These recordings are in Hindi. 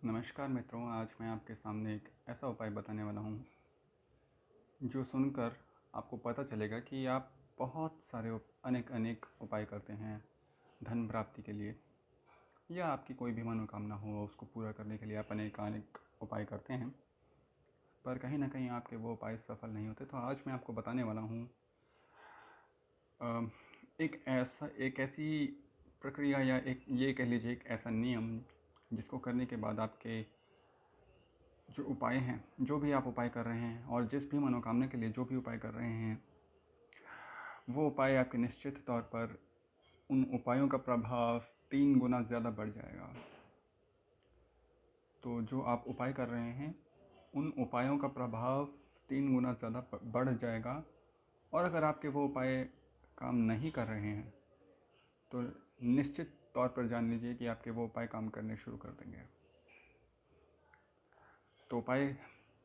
नमस्कार मित्रों, आज मैं आपके सामने एक ऐसा उपाय बताने वाला हूँ जो सुनकर आपको पता चलेगा कि आप बहुत सारे अनेक अनेक उपाय करते हैं धन प्राप्ति के लिए, या आपकी कोई भी मनोकामना हो उसको पूरा करने के लिए आप अनेक अनेक उपाय करते हैं, पर कहीं ना कहीं आपके वो उपाय सफल नहीं होते। तो आज मैं आपको बताने वाला हूँ एक ऐसी प्रक्रिया, या एक ये कह लीजिए एक ऐसा नियम जिसको करने के बाद आपके जो उपाय हैं, जो भी आप उपाय कर रहे हैं और जिस भी मनोकामना के लिए जो भी उपाय कर रहे हैं, वो उपाय आपके निश्चित तौर पर उन उपायों का प्रभाव 3 गुना ज़्यादा बढ़ जाएगा। तो जो आप उपाय कर रहे हैं उन उपायों का प्रभाव 3 गुना ज़्यादा बढ़ जाएगा। और अगर आपके वो उपाय काम नहीं कर रहे हैं तो निश्चित तौर पर जान लीजिए कि आपके वो उपाय काम करने शुरू कर देंगे। तो उपाय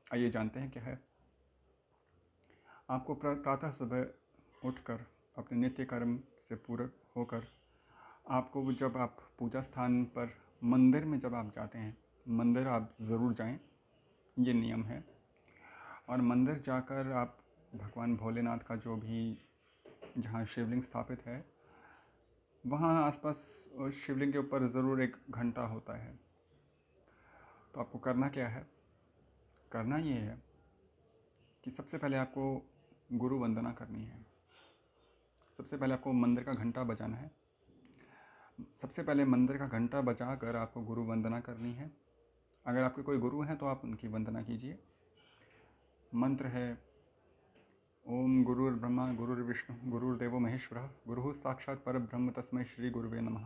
आइए जानते हैं क्या है। आपको प्रातः सुबह उठकर अपने नित्य कर्म से पूरक होकर आपको, जब आप पूजा स्थान पर मंदिर में जब आप जाते हैं, मंदिर आप ज़रूर जाएं, ये नियम है। और मंदिर जाकर आप भगवान भोलेनाथ का जो भी जहाँ शिवलिंग स्थापित है वहाँ आसपास शिवलिंग के ऊपर ज़रूर एक घंटा होता है। तो आपको करना क्या है, करना ये है कि सबसे पहले आपको गुरु वंदना करनी है। सबसे पहले आपको मंदिर का घंटा बजाना है। सबसे पहले मंदिर का घंटा बजा कर आपको गुरु वंदना करनी है। अगर आपके कोई गुरु हैं तो आप उनकी वंदना कीजिए। मंत्र है ओम गुरुर्ब्रह्मा गुरुर्विष्णु गुरुर्देवो महेश्वरः गुरुः साक्षात् परब्रह्म तस्मै श्री गुरुवे नमः।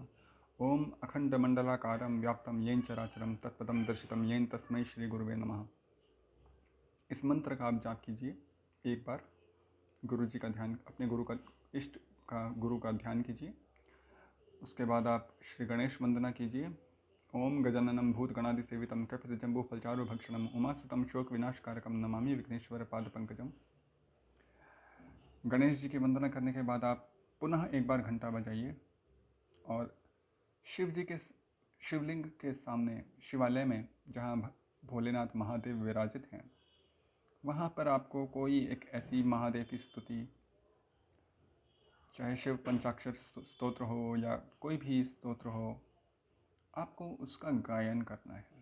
ओम अखंडमंडलाकारं व्याप्तं येन चराचरं तत्पदं दर्शितं येन तस्मै श्री गुरुवे नमः। इस मंत्र का आप जाप कीजिए एक बार। गुरु जी का ध्यान, अपने गुरु का, इष्ट का, गुरु का ध्यान कीजिए। उसके बाद आप श्री गणेश वंदना कीजिए। ओम गजाननं भूतगणादिसेवितं कपितजम्बूफलचारुभक्षणं उमासुतं शोक विनाशकारकं नमामि विघ्नेश्वर पादपंकजम। गणेश जी की वंदना करने के बाद आप पुनः एक बार घंटा बजाइए और शिवलिंग के सामने, शिवालय में जहाँ भोलेनाथ महादेव विराजित हैं, वहाँ पर आपको कोई एक ऐसी महादेव की स्तुति, चाहे शिव पंचाक्षर स्तोत्र हो या कोई भी स्तोत्र हो, आपको उसका गायन करना है।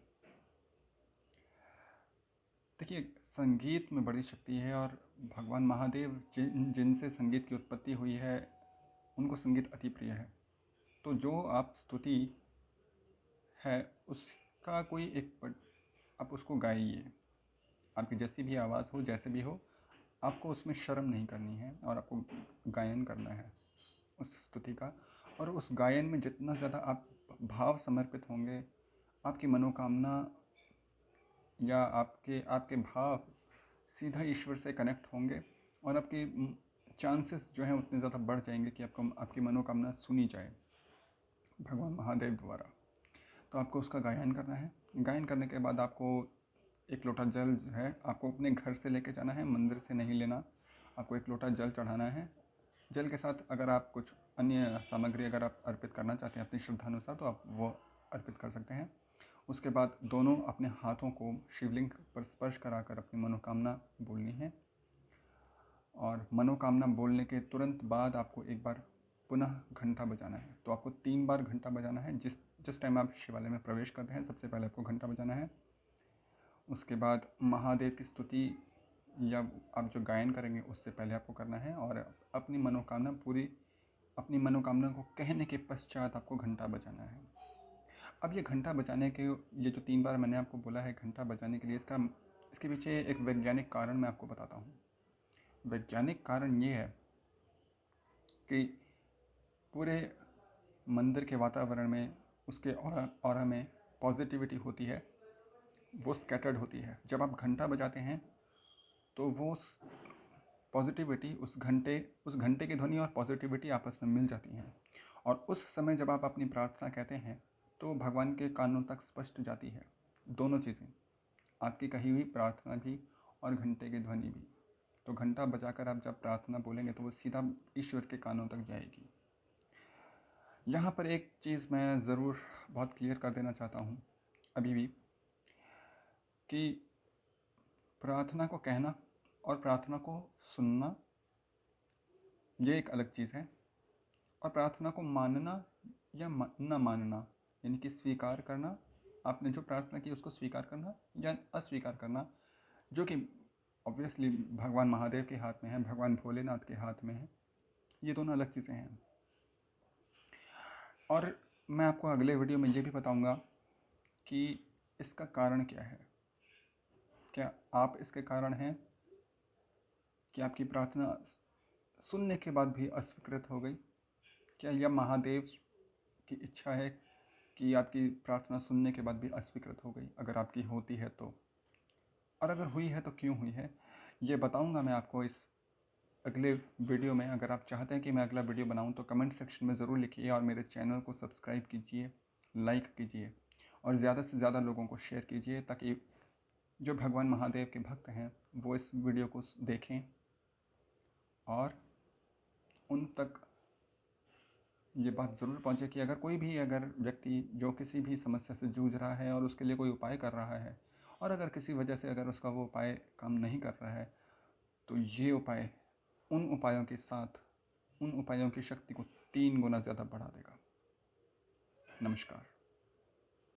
देखिए, संगीत में बड़ी शक्ति है और भगवान महादेव जिनसे संगीत की उत्पत्ति हुई है उनको संगीत अति प्रिय है। तो जो आप स्तुति है उसका कोई एक आप उसको गाइए। आपकी जैसी भी आवाज़ हो, जैसे भी हो, आपको उसमें शर्म नहीं करनी है और आपको गायन करना है उस स्तुति का। और उस गायन में जितना ज़्यादा आप भाव समर्पित होंगे, आपकी मनोकामना या आपके आपके भाव सीधा ईश्वर से कनेक्ट होंगे और आपके चांसेस जो हैं उतने ज़्यादा बढ़ जाएंगे कि आपकी मनोकामना सुनी जाए भगवान महादेव द्वारा। तो आपको उसका गायन करना है। गायन करने के बाद आपको एक लोटा जल जो है आपको अपने घर से लेके जाना है, मंदिर से नहीं लेना। आपको एक लोटा जल चढ़ाना है। जल के साथ अगर आप कुछ अन्य सामग्री अगर आप अर्पित करना चाहते हैं अपनी श्रद्धानुसार तो आप वो अर्पित कर सकते हैं। उसके बाद दोनों अपने हाथों को शिवलिंग पर स्पर्श कराकर अपनी मनोकामना बोलनी है। और मनोकामना बोलने के तुरंत बाद आपको एक बार पुनः घंटा बजाना है। तो आपको 3 बार घंटा बजाना है। जिस टाइम आप शिवालय में प्रवेश करते हैं सबसे पहले आपको घंटा बजाना है। उसके बाद महादेव की स्तुति या आप जो गायन करेंगे उससे पहले आपको करना है। और अपनी मनोकामना को कहने के पश्चात आपको घंटा बजाना है। अब ये घंटा बजाने के, ये जो 3 बार मैंने आपको बोला है घंटा बजाने के लिए, इसके पीछे एक वैज्ञानिक कारण मैं आपको बताता हूँ। वैज्ञानिक कारण ये है कि पूरे मंदिर के वातावरण में, उसके ऑरा में पॉजिटिविटी होती है, वो स्कैटर्ड होती है। जब आप घंटा बजाते हैं तो वो पॉजिटिविटी उस घंटे की ध्वनि और पॉजिटिविटी आपस में मिल जाती हैं। और उस समय जब आप अपनी प्रार्थना कहते हैं तो भगवान के कानों तक स्पष्ट जाती है दोनों चीज़ें, आपकी कही हुई प्रार्थना भी और घंटे की ध्वनि भी। तो घंटा बजाकर आप जब प्रार्थना बोलेंगे तो वो सीधा ईश्वर के कानों तक जाएगी। यहाँ पर एक चीज़ मैं ज़रूर बहुत क्लियर कर देना चाहता हूँ अभी भी, कि प्रार्थना को कहना और प्रार्थना को सुनना ये एक अलग चीज़ है, और प्रार्थना को मानना या न मानना, यानी कि स्वीकार करना, आपने जो प्रार्थना की उसको स्वीकार करना या अस्वीकार करना, जो कि ऑब्वियसली भगवान महादेव के हाथ में है, भगवान भोलेनाथ के हाथ में है। ये दोनों अलग चीज़ें हैं। और मैं आपको अगले वीडियो में ये भी बताऊंगा कि इसका कारण क्या है। क्या आप इसके कारण हैं कि आपकी प्रार्थना सुनने के बाद भी अस्वीकृत हो गई? क्या यह महादेव की इच्छा है कि आपकी प्रार्थना सुनने के बाद भी अस्वीकृत हो गई? अगर आपकी होती है तो, और अगर हुई है तो क्यों हुई है, ये बताऊंगा मैं आपको इस अगले वीडियो में। अगर आप चाहते हैं कि मैं अगला वीडियो बनाऊं तो कमेंट सेक्शन में ज़रूर लिखिए, और मेरे चैनल को सब्सक्राइब कीजिए, लाइक कीजिए, और ज़्यादा से ज़्यादा लोगों को शेयर कीजिए, ताकि जो भगवान महादेव के भक्त हैं वो इस वीडियो को देखें और उन तक ये बात ज़रूर पहुँचे कि अगर व्यक्ति जो किसी भी समस्या से जूझ रहा है और उसके लिए कोई उपाय कर रहा है, और अगर किसी वजह से अगर उसका वो उपाय काम नहीं कर रहा है, तो ये उपाय उन उपायों के साथ उन उपायों की शक्ति को 3 गुना ज़्यादा बढ़ा देगा। नमस्कार।